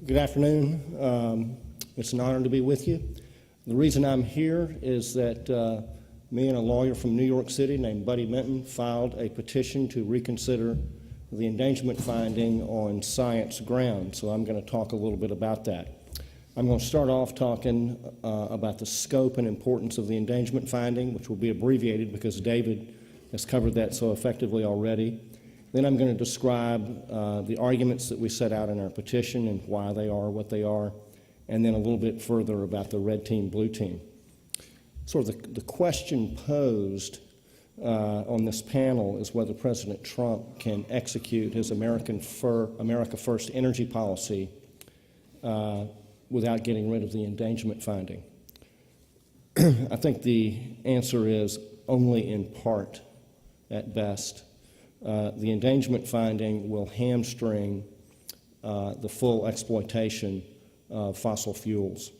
Good afternoon. It's an honor to be with you. The reason I'm here is that me and a lawyer from New York City named Buddy Minton filed a petition to reconsider the endangerment finding on science grounds. So I'm going to talk a little bit about that. I'm going to start off talking about the scope and importance of the endangerment finding, which will be abbreviated because David has covered that so effectively already. Then I'm going to describe the arguments that we set out in our petition and why they are what they are, and then a little bit further about the red team, blue team. Sort of the question posed on this panel is whether President Trump can execute his America First energy policy without getting rid of the endangerment finding. I think the answer is only in part at best. The endangerment finding will hamstring the full exploitation of fossil fuels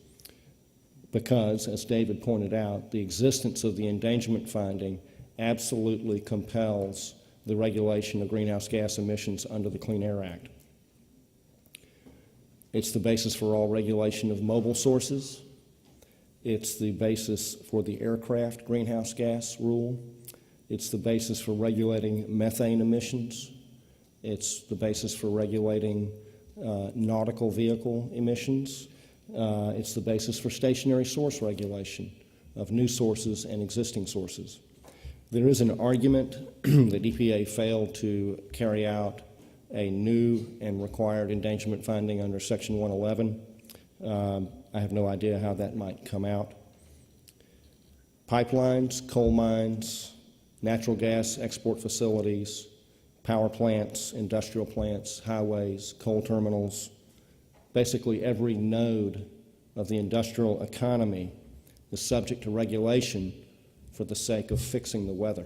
because, as David pointed out, the existence of the endangerment finding absolutely compels the regulation of greenhouse gas emissions under the Clean Air Act. It's the basis for all regulation of mobile sources. It's the basis for the aircraft greenhouse gas rule. It's the basis for regulating methane emissions. It's the basis for regulating nautical vehicle emissions. It's the basis for stationary source regulation of new sources and existing sources. There is an argument that EPA failed to carry out a new and required endangerment finding under Section 111. I have no idea how that might come out. Pipelines, coal mines, natural gas export facilities, power plants, industrial plants, highways, coal terminals, basically every node of the industrial economy is subject to regulation for the sake of fixing the weather.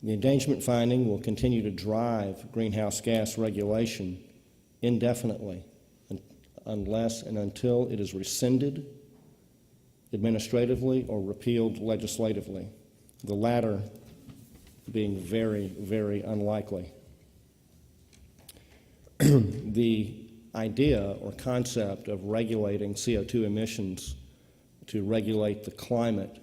The endangerment finding will continue to drive greenhouse gas regulation indefinitely unless and until it is rescinded administratively or repealed legislatively, the latter being very, very unlikely. The idea or concept of regulating CO2 emissions to regulate the climate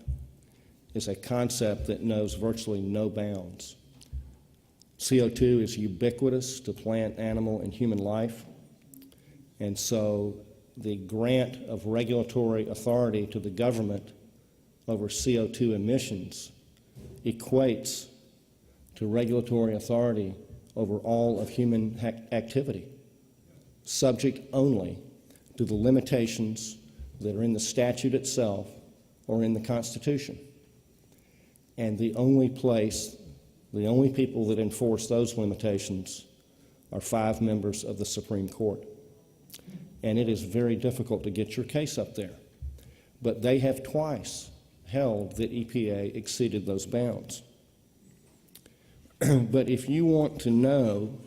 is a concept that knows virtually no bounds. CO2 is ubiquitous to plant, animal, and human life, and so the grant of regulatory authority to the government over CO2 emissions equates to regulatory authority over all of human activity, subject only to the limitations that are in the statute itself or in the Constitution. And the only people that enforce those limitations are 5 members of the Supreme Court. And it is very difficult to get your case up there. But they have twice held that EPA exceeded those bounds. But if you want to know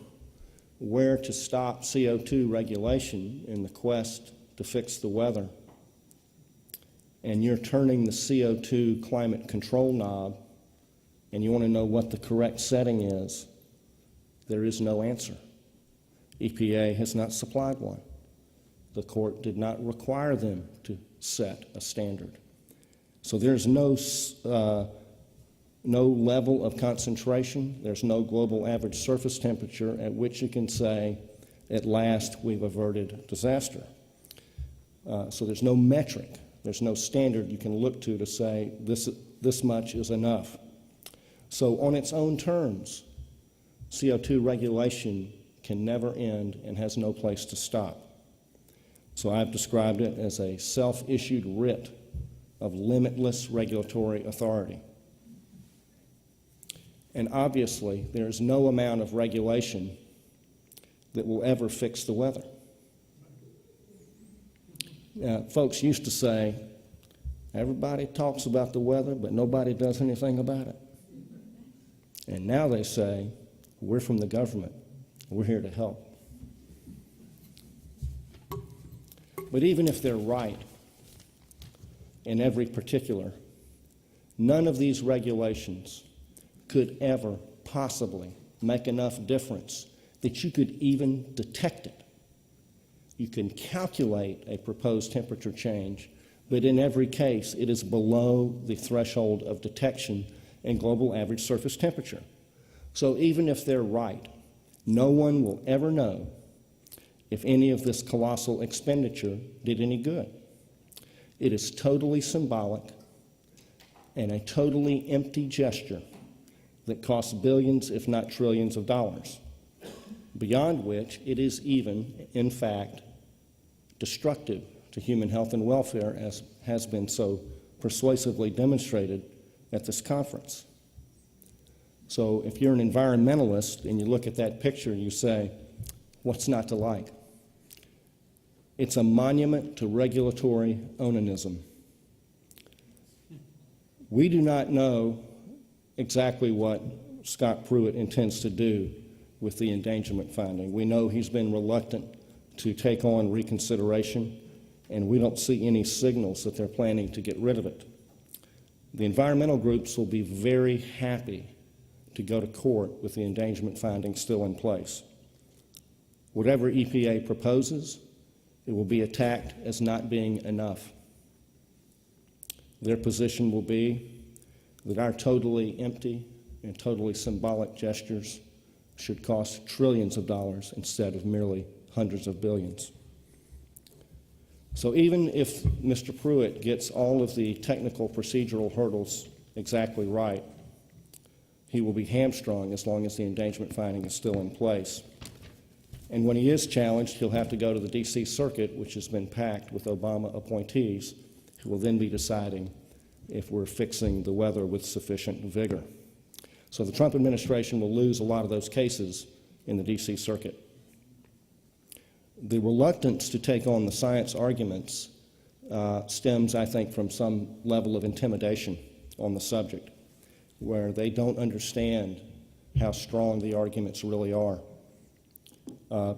where to stop CO2 regulation in the quest to fix the weather, and you're turning the CO2 climate control knob, and you want to know what the correct setting is, there is no answer. EPA has not supplied one. The court did not require them to set a standard. So there's no level of concentration. There's no global average surface temperature at which you can say, at last, we've averted disaster. So there's no metric. There's no standard you can look to say this much is enough. So on its own terms, CO2 regulation can never end and has no place to stop. So I've described it as a self-issued writ of limitless regulatory authority. And obviously, there's no amount of regulation that will ever fix the weather. Folks used to say, everybody talks about the weather, but nobody does anything about it. And now they say, we're from the government. We're here to help. But even if they're right in every particular, none of these regulations could ever possibly make enough difference that you could even detect it You can calculate a proposed temperature change, but in every case, it is below the threshold of detection in global average surface temperature. So even if they're right, no one will ever know if any of this colossal expenditure did any good. It is totally symbolic and a totally empty gesture that costs billions, if not trillions of dollars, beyond which it is even, in fact, destructive to human health and welfare, as has been so persuasively demonstrated at this conference. So if you're an environmentalist and you look at that picture, you say, what's not to like? It's a monument to regulatory onanism. We do not know exactly what Scott Pruitt intends to do with the endangerment finding. We know he's been reluctant to take on reconsideration, and we don't see any signals that they're planning to get rid of it. The environmental groups will be very happy to go to court with the endangerment finding still in place. Whatever EPA proposes, it will be attacked as not being enough. Their position will be that our totally empty and totally symbolic gestures should cost trillions of dollars instead of merely hundreds of billions. So even if Mr. Pruitt gets all of the technical procedural hurdles exactly right, he will be hamstrung as long as the endangerment finding is still in place. And when he is challenged, he'll have to go to the D.C. Circuit, which has been packed with Obama appointees, who will then be deciding if we're fixing the weather with sufficient vigor. So the Trump administration will lose a lot of those cases in the D.C. Circuit. The reluctance to take on the science arguments stems, I think, from some level of intimidation on the subject, where they don't understand how strong the arguments really are.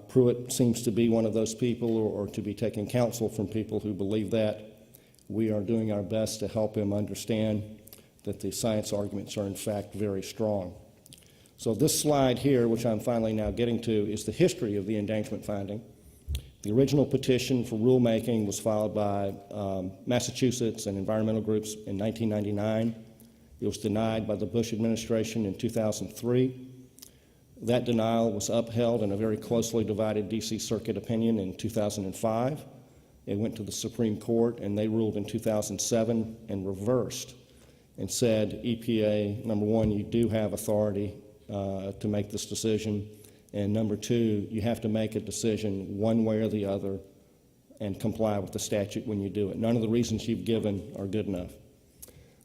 Pruitt seems to be one of those people, or to be taking counsel from people who believe that. We are doing our best to help him understand that the science arguments are in fact very strong. So this slide here, which I'm finally now getting to, is the history of the endangerment finding. The original petition for rulemaking was filed by Massachusetts and environmental groups in 1999. It was denied by the Bush administration in 2003. That denial was upheld in a very closely divided D.C. Circuit opinion in 2005. It went to the Supreme Court, and they ruled in 2007 and reversed and said, EPA, number one, you do have authority to make this decision, and number two, you have to make a decision one way or the other and comply with the statute when you do it. None of the reasons you've given are good enough.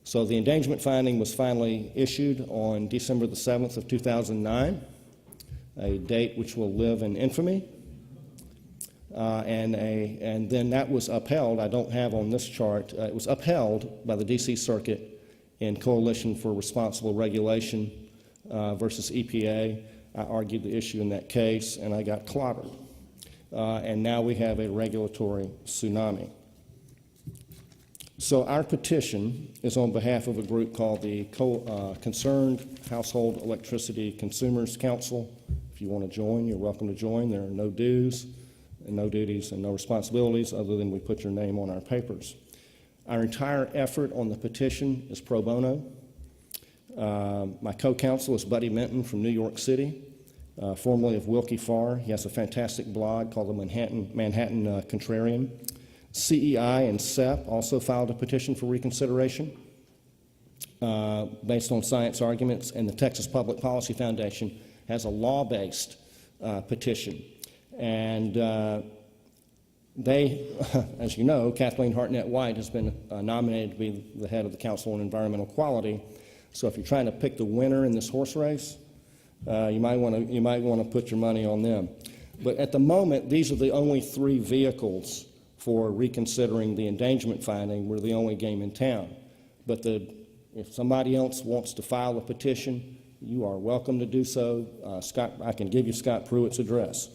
So the endangerment finding was finally issued on December the 7th of 2009, a date which will live in infamy. And then that was upheld. I don't have on this chart. It was upheld by the D.C. Circuit in Coalition for Responsible Regulation versus EPA. I argued the issue in that case, and I got clobbered. And now we have a regulatory tsunami. So our petition is on behalf of a group called the Concerned Household Electricity Consumers Council. If you want to join, you're welcome to join. There are no dues and no duties and no responsibilities other than we put your name on our papers. Our entire effort on the petition is pro bono. My co-counsel is Buddy Minton from New York City, formerly of Wilkie Farr. He has a fantastic blog called the Manhattan Contrarian. CEI and SEP also filed a petition for reconsideration based on science arguments, and the Texas Public Policy Foundation has a law-based petition. And they, as you know, Kathleen Hartnett White has been nominated to be the head of the Council on Environmental Quality. So if you're trying to pick the winner in this horse race, you might want to put your money on them. But at the moment, these are the only three vehicles for reconsidering the endangerment finding. We're the only game in town. But if somebody else wants to file a petition, you are welcome to do so. I can give you Scott Pruitt's address.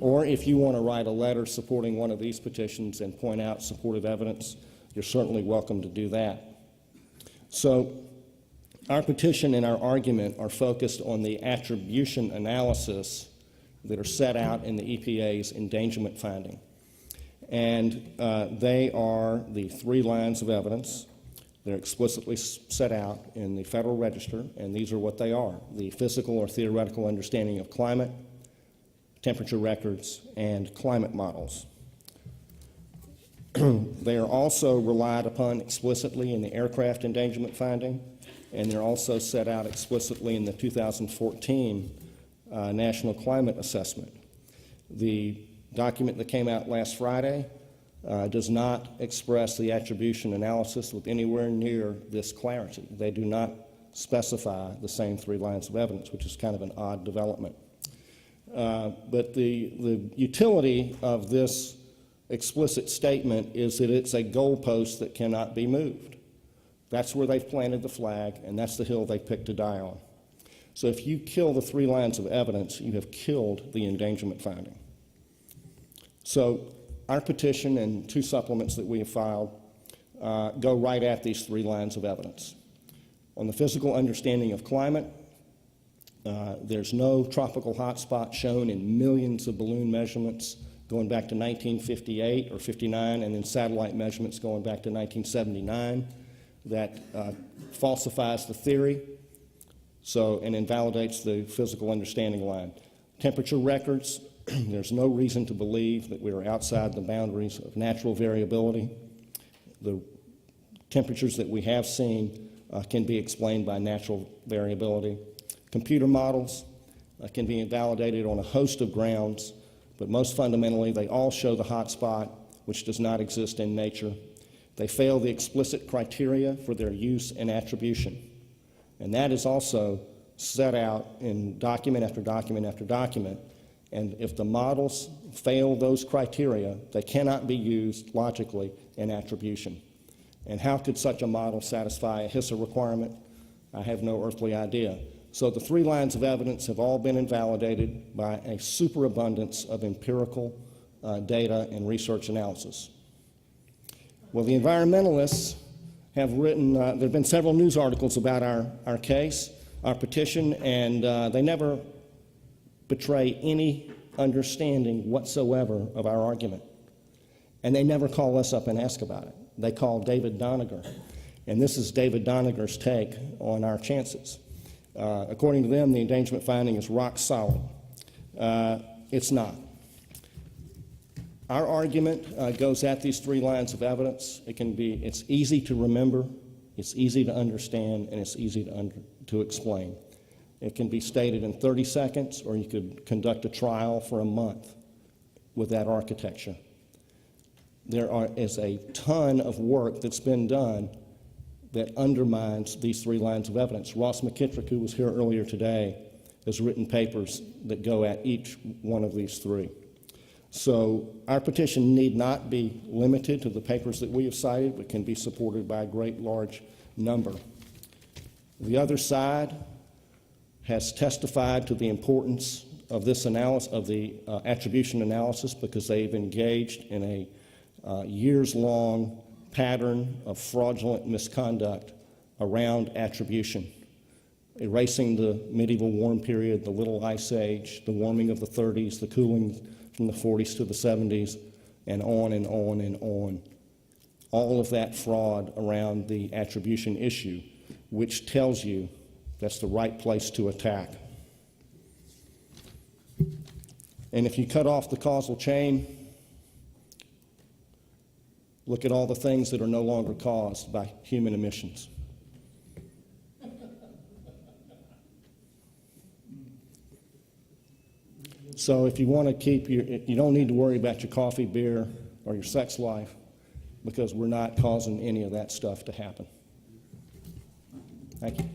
Or if you want to write a letter supporting one of these petitions and point out supportive evidence, you're certainly welcome to do that. So our petition and our argument are focused on the attribution analysis that are set out in the EPA's endangerment finding. And they are the 3 lines of evidence. They're explicitly set out in the Federal Register, and these are what they are: the physical or theoretical understanding of climate, temperature records, and climate models. They are also relied upon explicitly in the aircraft endangerment finding, and they're also set out explicitly in the 2014 National Climate Assessment. The document that came out last Friday does not express the attribution analysis with anywhere near this clarity. They do not specify the same 3 lines of evidence, which is kind of an odd development. But the utility of this explicit statement is that it's a goalpost that cannot be moved. That's where they've planted the flag, and that's the hill they picked to die on. So if you kill the 3 lines of evidence, you have killed the endangerment finding. So our petition and 2 supplements that we have filed go right at these 3 lines of evidence. On the physical understanding of climate, there's no tropical hotspot shown in millions of balloon measurements going back to 1958 or 59, and then satellite measurements going back to 1979 that falsifies the theory and invalidates the physical understanding line. Temperature records, there's no reason to believe that we are outside the boundaries of natural variability. The temperatures that we have seen can be explained by natural variability. Computer models can be invalidated on a host of grounds, but most fundamentally, they all show the hot spot, which does not exist in nature. They fail the explicit criteria for their use and attribution. And that is also set out in document after document after document. And if the models fail those criteria, they cannot be used logically in attribution. And how could such a model satisfy a HISA requirement? I have no earthly idea. So the 3 lines of evidence have all been invalidated by a superabundance of empirical data and research analysis. Well, the environmentalists have written, there have been several news articles about our case, our petition, and they never betray any understanding whatsoever of our argument. And they never call us up and ask about it. They call David Doniger. And this is David Doniger's take on our chances. According to them, the endangerment finding is rock solid. It's not. Our argument goes at these 3 lines of evidence. It's easy to remember, it's easy to understand, and it's easy to explain. It can be stated in 30 seconds, or you could conduct a trial for a month with that architecture. There is a ton of work that's been done that undermines these 3 lines of evidence. Ross McKittrick, who was here earlier today, has written papers that go at each one of these 3. So our petition need not be limited to the papers that we have cited, but can be supported by a great large number. The other side has testified to the importance of this analysis, of the attribution analysis, because they've engaged in a years-long pattern of fraudulent misconduct around attribution, erasing the medieval warm period, the Little Ice Age, the warming of the 30s, the cooling from the 40s to the 70s, and on and on and on. All of that fraud around the attribution issue, which tells you that's the right place to attack. And if you cut off the causal chain, look at all the things that are no longer caused by human emissions. So if you want to keep you don't need to worry about your coffee, beer, or your sex life, because we're not causing any of that stuff to happen. Thank you.